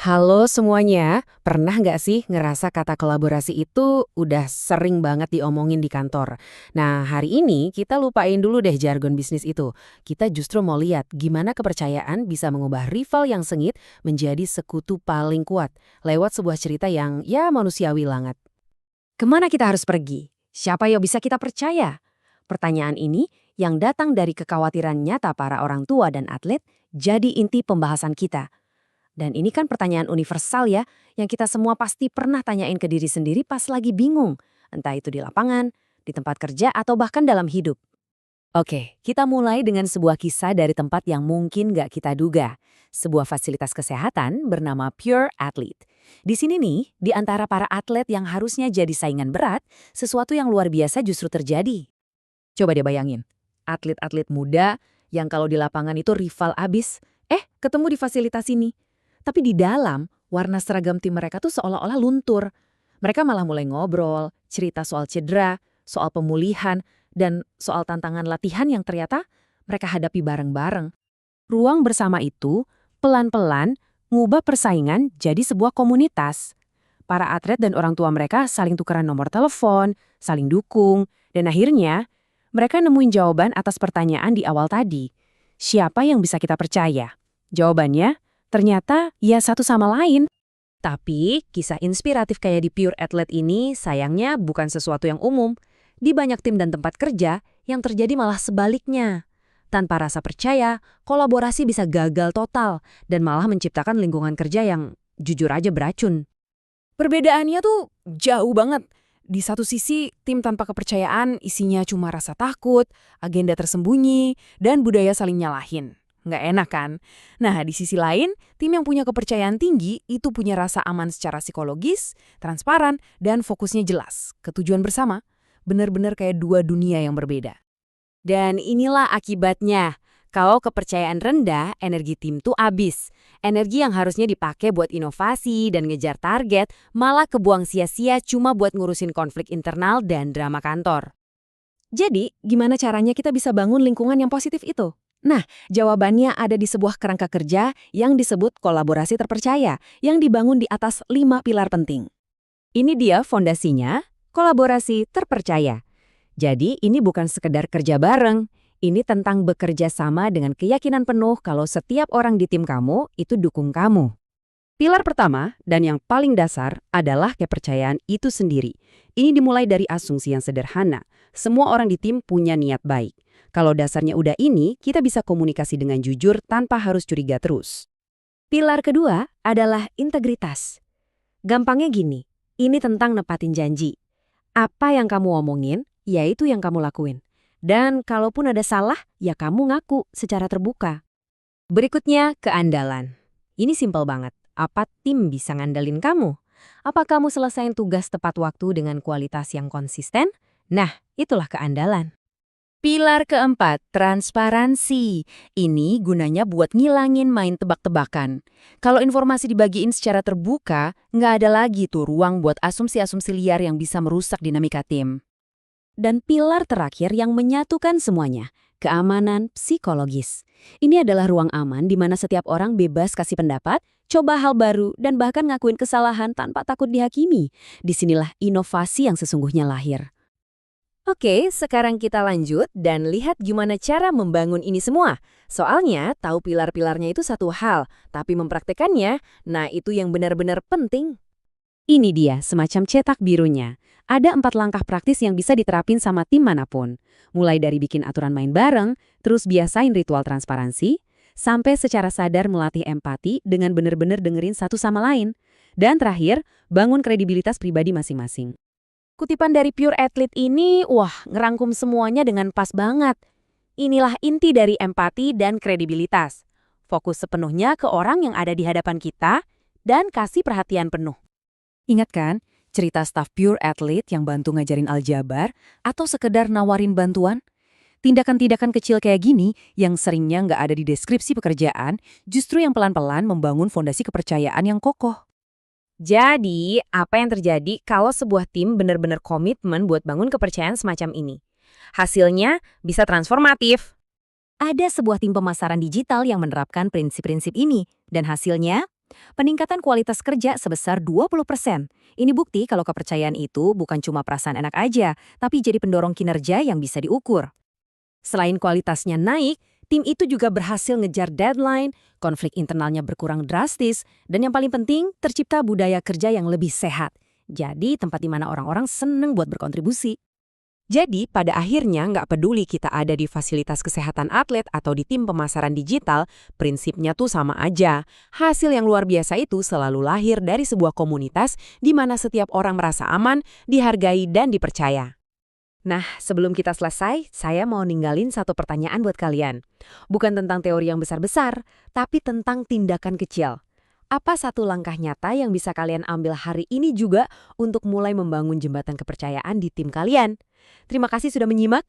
Halo semuanya, pernah nggak sih ngerasa kata kolaborasi itu udah sering banget diomongin di kantor? Nah, hari ini kita lupain dulu deh jargon bisnis itu. Kita justru mau lihat gimana kepercayaan bisa mengubah rival yang sengit menjadi sekutu paling kuat lewat sebuah cerita yang ya manusiawi banget. Kemana kita harus pergi? Siapa yang bisa kita percaya? Pertanyaan ini yang datang dari kekhawatiran nyata para orang tua dan atlet jadi inti pembahasan kita. Dan ini kan pertanyaan universal ya, yang kita semua pasti pernah tanyain ke diri sendiri pas lagi bingung. Entah itu di lapangan, di tempat kerja, atau bahkan dalam hidup. Oke, kita mulai dengan sebuah kisah dari tempat yang mungkin nggak kita duga. Sebuah fasilitas kesehatan bernama Pure Athlete. Di sini nih, di antara para atlet yang harusnya jadi saingan berat, sesuatu yang luar biasa justru terjadi. Coba deh bayangin, atlet-atlet muda yang kalau di lapangan itu rival abis, ketemu di fasilitas ini. Tapi di dalam, warna seragam tim mereka tuh seolah-olah luntur. Mereka malah mulai ngobrol, cerita soal cedera, soal pemulihan, dan soal tantangan latihan yang ternyata mereka hadapi bareng-bareng. Ruang bersama itu pelan-pelan ngubah persaingan jadi sebuah komunitas. Para atlet dan orang tua mereka saling tukeran nomor telepon, saling dukung, dan akhirnya mereka nemuin jawaban atas pertanyaan di awal tadi. Siapa yang bisa kita percaya? Jawabannya, ternyata ya satu sama lain. Tapi, kisah inspiratif kayak di Pure Athlete ini sayangnya bukan sesuatu yang umum. Di banyak tim dan tempat kerja, yang terjadi malah sebaliknya. Tanpa rasa percaya, kolaborasi bisa gagal total dan malah menciptakan lingkungan kerja yang jujur aja beracun. Perbedaannya tuh jauh banget. Di satu sisi, tim tanpa kepercayaan isinya cuma rasa takut, agenda tersembunyi, dan budaya saling nyalahin. Nggak enak kan? Nah, di sisi lain, tim yang punya kepercayaan tinggi itu punya rasa aman secara psikologis, transparan, dan fokusnya jelas. Ketujuan bersama, benar-benar kayak dua dunia yang berbeda. Dan inilah akibatnya. Kalau kepercayaan rendah, energi tim tuh habis. Energi yang harusnya dipakai buat inovasi dan ngejar target, malah kebuang sia-sia cuma buat ngurusin konflik internal dan drama kantor. Jadi, gimana caranya kita bisa bangun lingkungan yang positif itu? Nah, jawabannya ada di sebuah kerangka kerja yang disebut kolaborasi terpercaya, yang dibangun di atas 5 pilar penting. Ini dia fondasinya, kolaborasi terpercaya. Jadi, ini bukan sekedar kerja bareng. Ini tentang bekerja sama dengan keyakinan penuh kalau setiap orang di tim kamu itu dukung kamu. Pilar pertama dan yang paling dasar adalah kepercayaan itu sendiri. Ini dimulai dari asumsi yang sederhana. Semua orang di tim punya niat baik. Kalau dasarnya udah ini, kita bisa komunikasi dengan jujur tanpa harus curiga terus. Pilar kedua adalah integritas. Gampangnya gini, ini tentang nepatin janji. Apa yang kamu omongin, yaitu yang kamu lakuin. Dan kalaupun ada salah, ya kamu ngaku secara terbuka. Berikutnya, keandalan. Ini simpel banget. Apa tim bisa ngandalin kamu? Apa kamu selesaiin tugas tepat waktu dengan kualitas yang konsisten? Nah, itulah keandalan. Pilar keempat, transparansi. Ini gunanya buat ngilangin main tebak-tebakan. Kalau informasi dibagiin secara terbuka, nggak ada lagi tuh ruang buat asumsi-asumsi liar yang bisa merusak dinamika tim. Dan pilar terakhir yang menyatukan semuanya, keamanan psikologis. Ini adalah ruang aman di mana setiap orang bebas kasih pendapat, coba hal baru, dan bahkan ngakuin kesalahan tanpa takut dihakimi. Disinilah inovasi yang sesungguhnya lahir. Oke, sekarang kita lanjut dan lihat gimana cara membangun ini semua. Soalnya, tahu pilar-pilarnya itu satu hal, tapi mempraktekannya, nah itu yang benar-benar penting. Ini dia, semacam cetak birunya. Ada 4 langkah praktis yang bisa diterapin sama tim manapun. Mulai dari bikin aturan main bareng, terus biasain ritual transparansi, sampai secara sadar melatih empati dengan benar-benar dengerin satu sama lain. Dan terakhir, bangun kredibilitas pribadi masing-masing. Kutipan dari Pure Athlete ini, ngerangkum semuanya dengan pas banget. Inilah inti dari empati dan kredibilitas. Fokus sepenuhnya ke orang yang ada di hadapan kita dan kasih perhatian penuh. Ingat kan, cerita staf Pure Athlete yang bantu ngajarin aljabar atau sekedar nawarin bantuan? Tindakan-tindakan kecil kayak gini yang seringnya nggak ada di deskripsi pekerjaan, justru yang pelan-pelan membangun fondasi kepercayaan yang kokoh. Jadi, apa yang terjadi kalau sebuah tim benar-benar komitmen buat bangun kepercayaan semacam ini? Hasilnya bisa transformatif. Ada sebuah tim pemasaran digital yang menerapkan prinsip-prinsip ini, dan hasilnya Peningkatan kualitas kerja sebesar 20%. Ini bukti kalau kepercayaan itu bukan cuma perasaan enak aja, tapi jadi pendorong kinerja yang bisa diukur. Selain kualitasnya naik, tim itu juga berhasil ngejar deadline, konflik internalnya berkurang drastis, dan yang paling penting, tercipta budaya kerja yang lebih sehat. Jadi tempat di mana orang-orang seneng buat berkontribusi. Jadi, pada akhirnya nggak peduli kita ada di fasilitas kesehatan atlet atau di tim pemasaran digital, prinsipnya tuh sama aja. Hasil yang luar biasa itu selalu lahir dari sebuah komunitas di mana setiap orang merasa aman, dihargai, dan dipercaya. Nah, sebelum kita selesai, saya mau ninggalin satu pertanyaan buat kalian. Bukan tentang teori yang besar-besar, tapi tentang tindakan kecil. Apa satu langkah nyata yang bisa kalian ambil hari ini juga untuk mulai membangun jembatan kepercayaan di tim kalian? Terima kasih sudah menyimak.